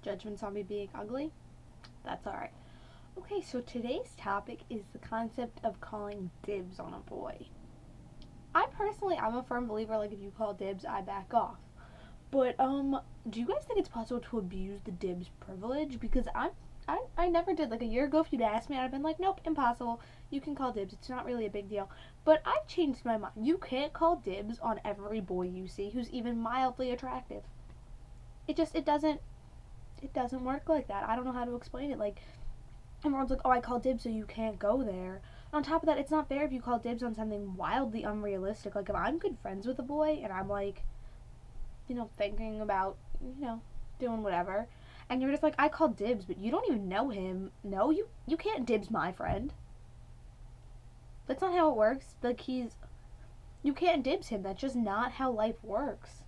judgments on me being ugly. That's alright. Okay, so today's topic is the concept of calling dibs on a boy. I'm a firm believer, like, if you call dibs, I back off. But, do you guys think it's possible to abuse the dibs privilege? Because I never did. Like, a year ago, if you'd asked me, I'd have been like, nope, impossible. You can call dibs. It's not really a big deal. But I've changed my mind. You can't call dibs on every boy you see who's even mildly attractive. It doesn't work like that. I don't know how to explain it. Like, everyone's like, oh, I call dibs so you can't go there. And on top of that, it's not fair if you call dibs on something wildly unrealistic. Like, if I'm good friends with a boy and I'm like, thinking about, doing whatever, and you're just like, I called dibs, but you don't even know him. No, you can't dibs my friend. That's not how it works. Like, you can't dibs him. That's just not how life works.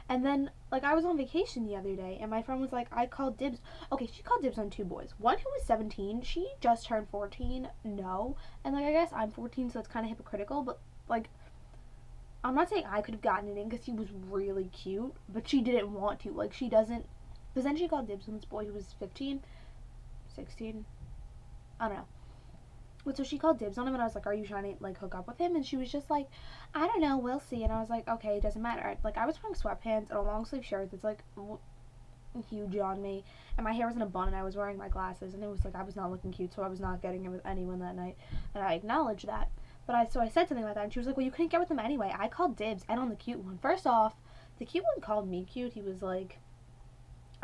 And then, like, I was on vacation the other day, and my friend was like, I called dibs. Okay, she called dibs on two boys. One who was 17, she just turned 14, no. And, like, I guess I'm 14, so it's kind of hypocritical, but, like, I'm not saying I could have gotten it in because he was really cute, but she didn't want to. Like, she doesn't. Because then she called dibs on this boy who was 15, 16, I don't know. But so she called dibs on him, and I was like, are you trying to, like, hook up with him? And she was just like, I don't know, we'll see. And I was like, okay, it doesn't matter. Like, I was wearing sweatpants and a long sleeve shirt that's, like, huge on me, and my hair was in a bun, and I was wearing my glasses, and it was like I was not looking cute, so I was not getting it with anyone that night, and I acknowledged that. But I said something like that, and she was like, well, you couldn't get with him anyway. I called dibs, and on the cute one. First off, the cute one called me cute. He was like,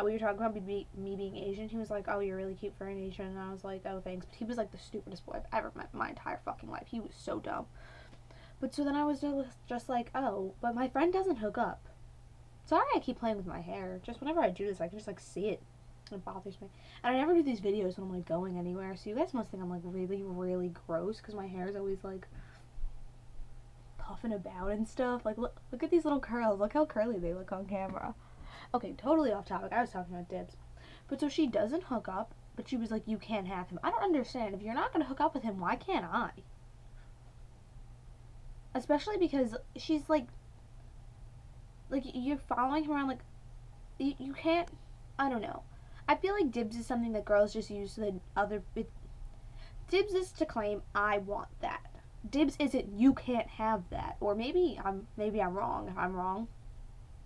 we were talking about me being Asian. He was like, oh, you're really cute for an Asian. And I was like, oh, thanks. But he was like the stupidest boy I've ever met in my entire fucking life. He was so dumb. But so then I was just like, oh, but my friend doesn't hook up. Sorry I keep playing with my hair. Just whenever I do this, I can just, like, see it. It bothers me. And I never do these videos when I'm, like, going anywhere. So you guys must think I'm, like, really, really gross. Because my hair is always, like, puffing about and stuff. Like, look at these little curls. Look how curly they look on camera. Okay, totally off topic. I was talking about dibs. But so she doesn't hook up, but she was like, you can't have him. I don't understand. If you're not going to hook up with him, why can't I? Especially because she's like, you're following him around, like, you can't, I don't know. I feel like dibs is something that girls just use so that dibs is to claim, I want that. Dibs isn't, you can't have that. Or maybe I'm wrong. If I'm wrong,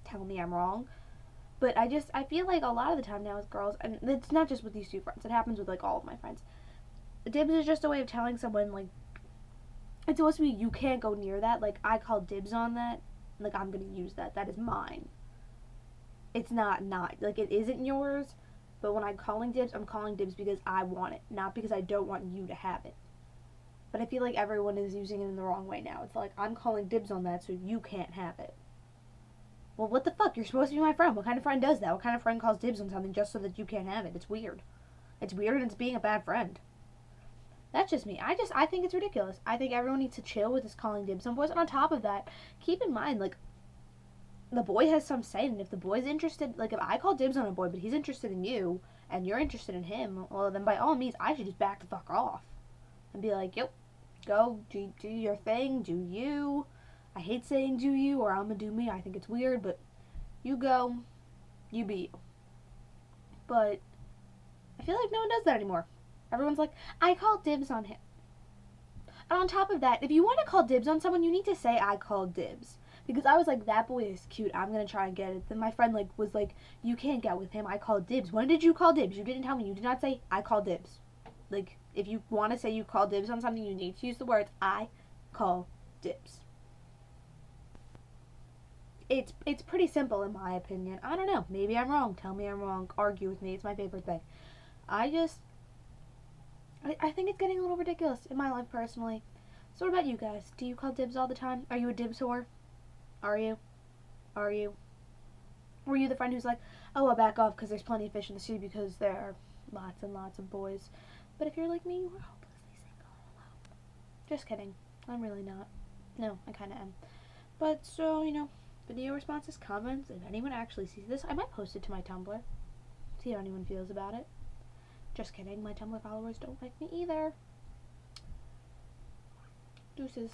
tell me I'm wrong. But I feel like a lot of the time now with girls, and it's not just with these two friends, it happens with, like, all of my friends. Dibs is just a way of telling someone, like, it's supposed to be, you can't go near that. Like, I call dibs on that. Like, I'm gonna use that. That is mine. It's not, like, it isn't yours, but when I'm calling dibs because I want it, not because I don't want you to have it. But I feel like everyone is using it in the wrong way now. It's like, I'm calling dibs on that so you can't have it. Well, what the fuck? You're supposed to be my friend. What kind of friend does that? What kind of friend calls dibs on something just so that you can't have it? It's weird. It's weird, and it's being a bad friend. That's just me. I think it's ridiculous. I think everyone needs to chill with this calling dibs on boys. And on top of that, keep in mind, like, the boy has some say, and if the boy's interested, like, if I call dibs on a boy, but he's interested in you, and you're interested in him, well, then by all means, I should just back the fuck off. And be like, yep, go, do your thing, do you. I hate saying do you, or I'm gonna do me. I think it's weird, but you go, you be you. But I feel like no one does that anymore. Everyone's like, I called dibs on him. And on top of that, if you want to call dibs on someone, you need to say, I called dibs. Because I was like, that boy is cute, I'm gonna try and get it. Then my friend, like, was like, you can't get with him, I called dibs. When did you call dibs? You didn't tell me. You did not say, I called dibs. Like, if you want to say you call dibs on something, you need to use the words, I call dibs. It's pretty simple in my opinion. I don't know. Maybe I'm wrong. Tell me I'm wrong. Argue with me. It's my favorite thing. I think it's getting a little ridiculous in my life personally. So what about you guys? Do you call dibs all the time? Are you a dibswhore? Are you? Were you the friend who's like, oh, I'll back off because there's plenty of fish in the sea because there are lots and lots of boys. But if you're like me, we're hopelessly single and alone. Just kidding. I'm really not. No, I kind of am. But so, video responses, comments, if anyone actually sees this, I might post it to my Tumblr. See how anyone feels about it. Just kidding, my Tumblr followers don't like me either. Deuces.